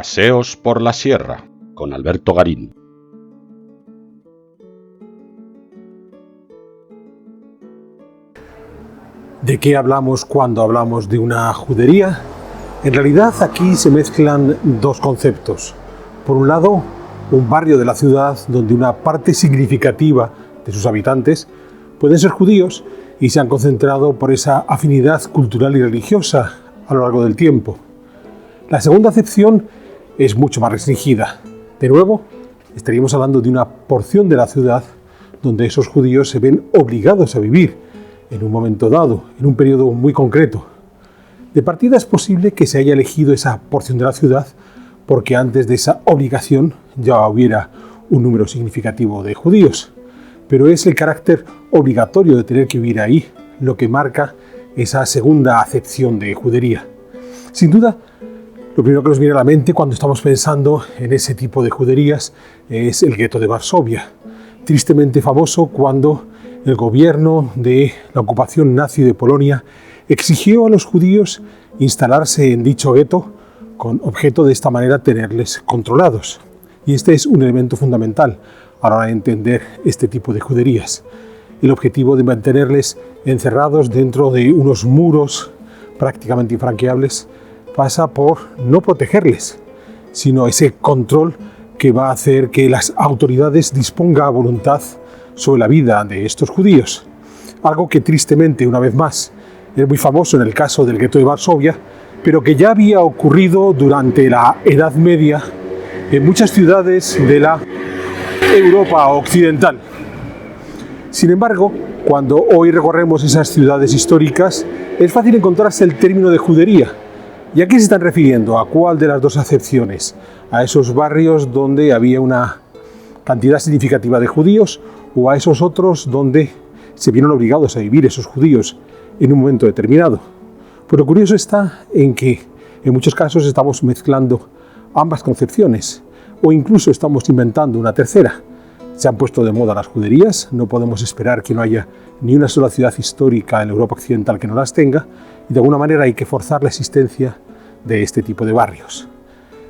Paseos por la Sierra, con Alberto Garín. ¿De qué hablamos cuando hablamos de una judería? En realidad aquí se mezclan dos conceptos. Por un lado, un barrio de la ciudad donde una parte significativa de sus habitantes pueden ser judíos y se han concentrado por esa afinidad cultural y religiosa a lo largo del tiempo. La segunda acepción es mucho más restringida. De nuevo, estaríamos hablando de una porción de la ciudad donde esos judíos se ven obligados a vivir en un momento dado, en un periodo muy concreto. De partida es posible que se haya elegido esa porción de la ciudad porque antes de esa obligación ya hubiera un número significativo de judíos. Pero es el carácter obligatorio de tener que vivir ahí lo que marca esa segunda acepción de judería. Sin duda, lo primero que nos viene a la mente cuando estamos pensando en ese tipo de juderías es el gueto de Varsovia, tristemente famoso cuando el gobierno de la ocupación nazi de Polonia exigió a los judíos instalarse en dicho gueto con objeto de esta manera tenerles controlados. Y este es un elemento fundamental a la hora de entender este tipo de juderías. El objetivo de mantenerles encerrados dentro de unos muros prácticamente infranqueables pasa por no protegerles, sino ese control que va a hacer que las autoridades dispongan a voluntad sobre la vida de estos judíos. Algo que tristemente, una vez más, es muy famoso en el caso del gueto de Varsovia, pero que ya había ocurrido durante la Edad Media en muchas ciudades de la Europa occidental. Sin embargo, cuando hoy recorremos esas ciudades históricas, es fácil encontrarse el término de judería. ¿Y a qué se están refiriendo? ¿A cuál de las dos acepciones? ¿A esos barrios donde había una cantidad significativa de judíos o a esos otros donde se vieron obligados a vivir esos judíos en un momento determinado? Pues lo curioso está en que en muchos casos estamos mezclando ambas concepciones o incluso estamos inventando una tercera. Se han puesto de moda las juderías, no podemos esperar que no haya ni una sola ciudad histórica en Europa occidental que no las tenga, y de alguna manera hay que forzar la existencia de este tipo de barrios.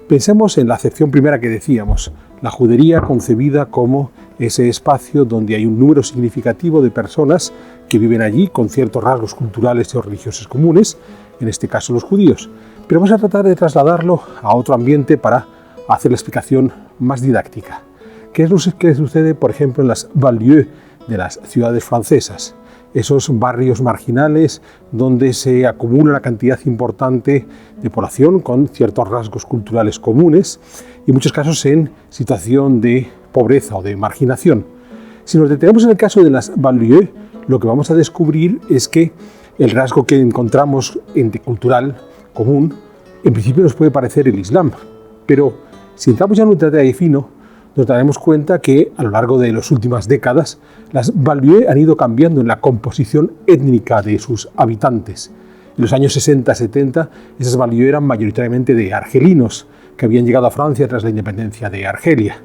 Pensemos en la acepción primera que decíamos, la judería concebida como ese espacio donde hay un número significativo de personas que viven allí con ciertos rasgos culturales o religiosos comunes, en este caso los judíos. Pero vamos a tratar de trasladarlo a otro ambiente para hacer la explicación más didáctica. ¿Qué es lo que sucede, por ejemplo, en las banlieues de las ciudades francesas? Esos barrios marginales donde se acumula una cantidad importante de población con ciertos rasgos culturales comunes y en muchos casos en situación de pobreza o de marginación. Si nos detenemos en el caso de las banlieues, lo que vamos a descubrir es que el rasgo que encontramos entre cultural común en principio nos puede parecer el Islam, pero si entramos ya en un detalle fino, nos daremos cuenta que a lo largo de las últimas décadas las banlieues han ido cambiando en la composición étnica de sus habitantes. En los años 60-70 esas banlieues eran mayoritariamente de argelinos que habían llegado a Francia tras la independencia de Argelia.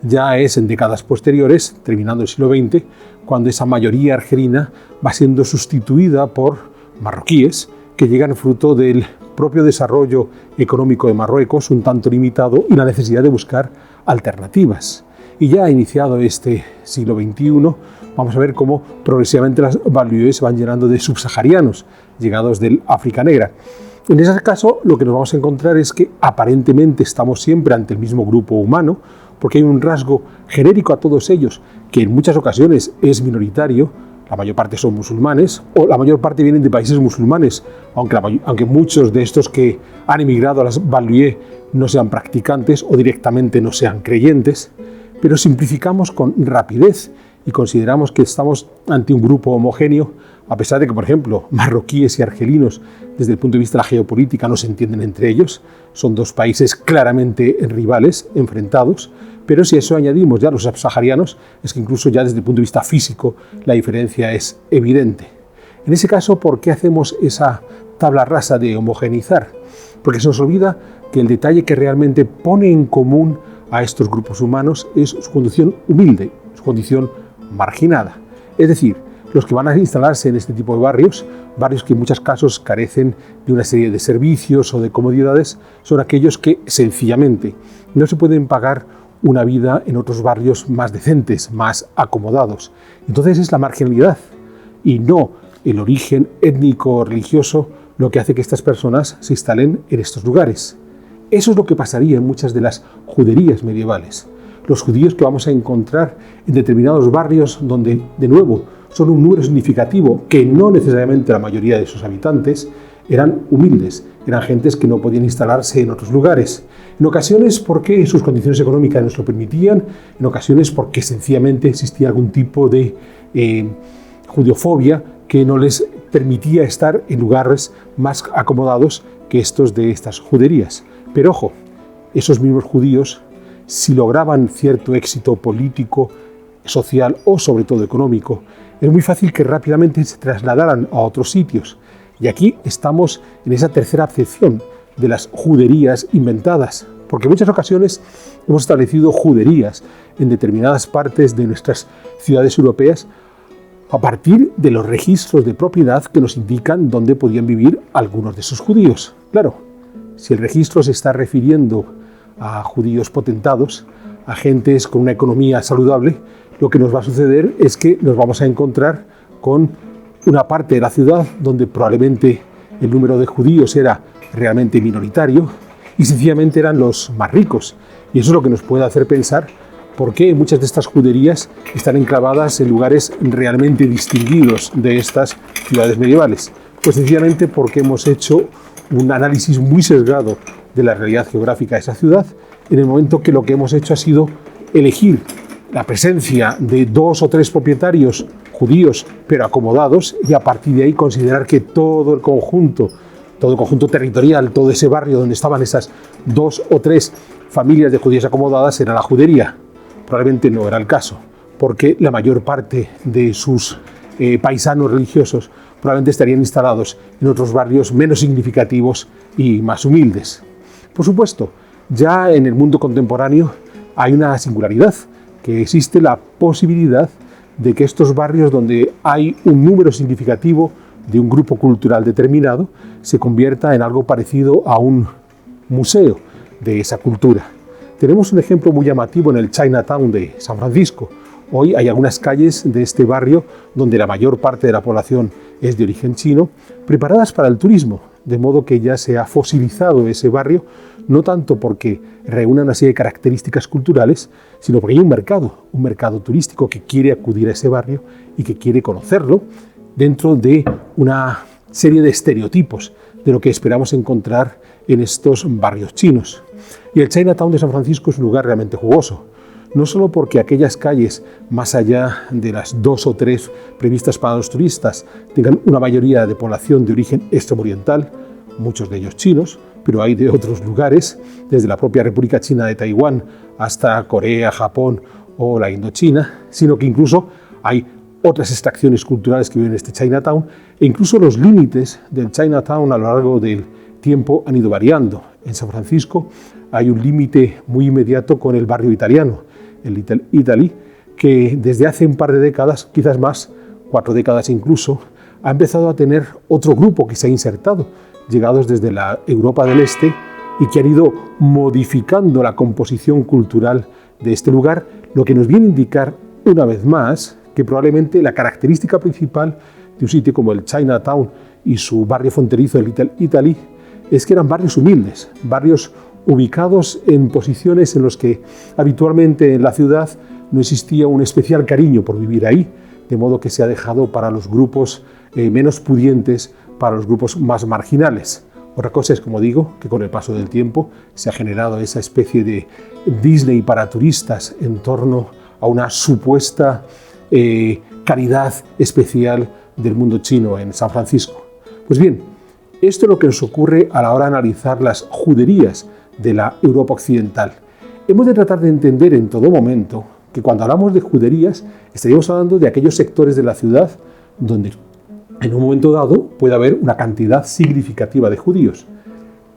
Ya es en décadas posteriores, terminando el siglo XX, cuando esa mayoría argelina va siendo sustituida por marroquíes que llegan fruto del propio desarrollo económico de Marruecos, un tanto limitado, y la necesidad de buscar alternativas. Y ya iniciado este siglo XXI, vamos a ver cómo progresivamente las banlieues se van llenando de subsaharianos, llegados del África Negra. En ese caso, lo que nos vamos a encontrar es que aparentemente estamos siempre ante el mismo grupo humano, porque hay un rasgo genérico a todos ellos, que en muchas ocasiones es minoritario. La mayor parte son musulmanes, o la mayor parte vienen de países musulmanes, aunque muchos de estos que han emigrado a las banlieues no sean practicantes o directamente no sean creyentes, pero simplificamos con rapidez y consideramos que estamos ante un grupo homogéneo, a pesar de que, por ejemplo, marroquíes y argelinos, desde el punto de vista de la geopolítica, no se entienden entre ellos, son dos países claramente rivales, enfrentados, pero si a eso añadimos ya los subsaharianos, es que incluso ya desde el punto de vista físico la diferencia es evidente. En ese caso, ¿por qué hacemos esa tabla rasa de homogeneizar? Porque se nos olvida que el detalle que realmente pone en común a estos grupos humanos es su condición humilde, su condición marginada. Es decir, Los que van a instalarse en este tipo de barrios, barrios que en muchos casos carecen de una serie de servicios o de comodidades, son aquellos que sencillamente no se pueden pagar una vida en otros barrios más decentes, más acomodados. Entonces es la marginalidad y no el origen étnico o religioso lo que hace que estas personas se instalen en estos lugares. Eso es lo que pasaría en muchas de las juderías medievales. Los judíos que vamos a encontrar en determinados barrios donde, de nuevo, son un número significativo, que no necesariamente la mayoría de sus habitantes eran humildes, eran gentes que no podían instalarse en otros lugares. En ocasiones porque sus condiciones económicas no se lo permitían, en ocasiones porque sencillamente existía algún tipo de judiofobia que no les permitía estar en lugares más acomodados que estos de estas juderías. Pero ojo, esos mismos judíos, si lograban cierto éxito político, social o sobre todo económico, es muy fácil que rápidamente se trasladaran a otros sitios. Y aquí estamos en esa tercera acepción de las juderías inventadas, porque en muchas ocasiones hemos establecido juderías en determinadas partes de nuestras ciudades europeas a partir de los registros de propiedad que nos indican dónde podían vivir algunos de esos judíos. Claro, si el registro se está refiriendo a judíos potentados, a gentes con una economía saludable, lo que nos va a suceder es que nos vamos a encontrar con una parte de la ciudad donde probablemente el número de judíos era realmente minoritario y sencillamente eran los más ricos. Y eso es lo que nos puede hacer pensar por qué muchas de estas juderías están enclavadas en lugares realmente distinguidos de estas ciudades medievales. Pues sencillamente porque hemos hecho un análisis muy sesgado de la realidad geográfica de esa ciudad, en el momento que lo que hemos hecho ha sido elegir la presencia de 2 o 3 propietarios judíos, pero acomodados, y a partir de ahí considerar que todo el conjunto territorial, todo ese barrio donde estaban esas 2 o 3 familias de judíos acomodadas era la judería. Probablemente no era el caso, porque la mayor parte de sus paisanos religiosos probablemente estarían instalados en otros barrios menos significativos y más humildes. Por supuesto, ya en el mundo contemporáneo hay una singularidad, que existe la posibilidad de que estos barrios donde hay un número significativo de un grupo cultural determinado se convierta en algo parecido a un museo de esa cultura. Tenemos un ejemplo muy llamativo en el Chinatown de San Francisco. Hoy hay algunas calles de este barrio donde la mayor parte de la población es de origen chino, preparadas para el turismo, de modo que ya se ha fosilizado ese barrio, no tanto porque reúna una serie de características culturales, sino porque hay un mercado turístico que quiere acudir a ese barrio y que quiere conocerlo dentro de una serie de estereotipos de lo que esperamos encontrar en estos barrios chinos. Y el Chinatown de San Francisco es un lugar realmente jugoso, no solo porque aquellas calles, más allá de las 2 o 3 previstas para los turistas, tengan una mayoría de población de origen extremo-oriental, muchos de ellos chinos, pero hay de otros lugares, desde la propia República China de Taiwán hasta Corea, Japón o la Indochina, sino que incluso hay otras extracciones culturales que viven en este Chinatown, e incluso los límites del Chinatown a lo largo del tiempo han ido variando. En San Francisco hay un límite muy inmediato con el barrio italiano, el Little Italy, que desde hace un par de décadas, quizás más, 4 décadas incluso, ha empezado a tener otro grupo que se ha insertado, llegados desde la Europa del Este y que han ido modificando la composición cultural de este lugar, lo que nos viene a indicar una vez más que probablemente la característica principal de un sitio como el Chinatown y su barrio fronterizo, el Little Italy, es que eran barrios humildes, barrios ubicados en posiciones en los que habitualmente en la ciudad no existía un especial cariño por vivir ahí, de modo que se ha dejado para los grupos menos pudientes, para los grupos más marginales. Otra cosa es, como digo, que con el paso del tiempo se ha generado esa especie de Disney para turistas en torno a una supuesta caridad especial del mundo chino en San Francisco. Pues bien, esto es lo que nos ocurre a la hora de analizar las juderías de la Europa occidental. Hemos de tratar de entender en todo momento que cuando hablamos de juderías estaríamos hablando de aquellos sectores de la ciudad donde en un momento dado puede haber una cantidad significativa de judíos,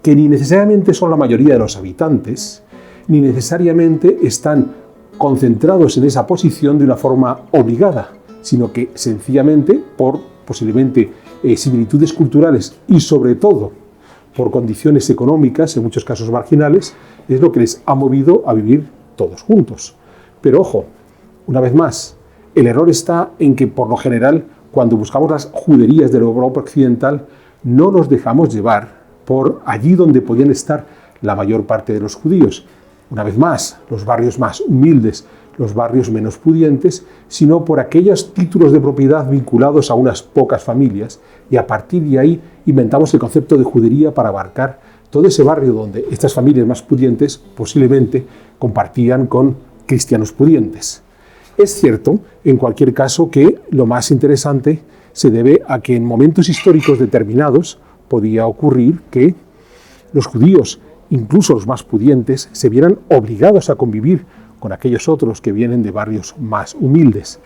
que ni necesariamente son la mayoría de los habitantes, ni necesariamente están concentrados en esa posición de una forma obligada, sino que sencillamente por posiblemente similitudes culturales y sobre todo por condiciones económicas, en muchos casos marginales, es lo que les ha movido a vivir todos juntos. Pero ojo, una vez más, el error está en que por lo general, cuando buscamos las juderías de la Europa occidental, no nos dejamos llevar por allí donde podían estar la mayor parte de los judíos. Una vez más, los barrios más humildes, los barrios menos pudientes, sino por aquellos títulos de propiedad vinculados a unas pocas familias, y a partir de ahí inventamos el concepto de judería para abarcar todo ese barrio donde estas familias más pudientes posiblemente compartían con cristianos pudientes. Es cierto, en cualquier caso, que lo más interesante se debe a que en momentos históricos determinados podía ocurrir que los judíos, incluso los más pudientes, se vieran obligados a convivir con aquellos otros que vienen de barrios más humildes.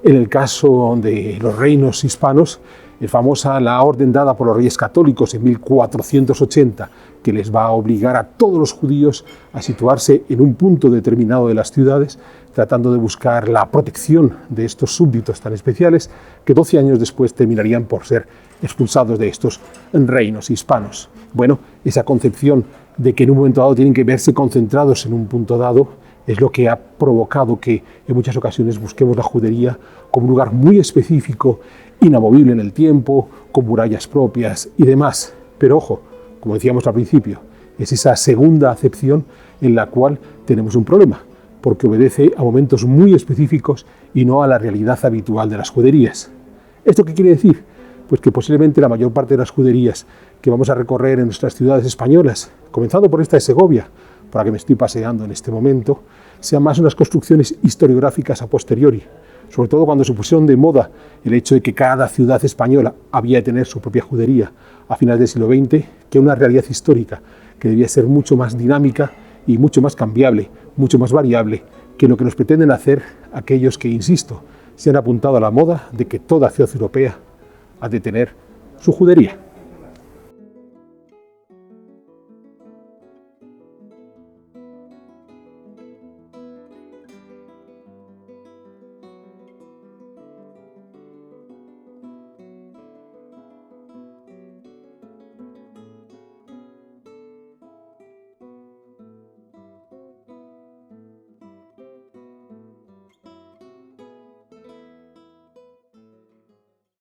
En el caso de los reinos hispanos, es famosa la orden dada por los reyes católicos en 1480, que les va a obligar a todos los judíos a situarse en un punto determinado de las ciudades, tratando de buscar la protección de estos súbditos tan especiales, que 12 años después terminarían por ser expulsados de estos reinos hispanos. Bueno, esa concepción de que en un momento dado tienen que verse concentrados en un punto dado es lo que ha provocado que en muchas ocasiones busquemos la judería como un lugar muy específico, inamovible en el tiempo, con murallas propias y demás. Pero ojo, como decíamos al principio, es esa segunda acepción en la cual tenemos un problema, porque obedece a momentos muy específicos y no a la realidad habitual de las juderías. ¿Esto qué quiere decir? Pues que posiblemente la mayor parte de las juderías que vamos a recorrer en nuestras ciudades españolas, comenzando por esta de Segovia, por la que me estoy paseando en este momento, sean más unas construcciones historiográficas a posteriori, sobre todo cuando se pusieron de moda el hecho de que cada ciudad española había de tener su propia judería a finales del siglo XX, que una realidad histórica que debía ser mucho más dinámica y mucho más cambiable, mucho más variable, que lo que nos pretenden hacer aquellos que, insisto, se han apuntado a la moda de que toda ciudad europea ha de tener su judería.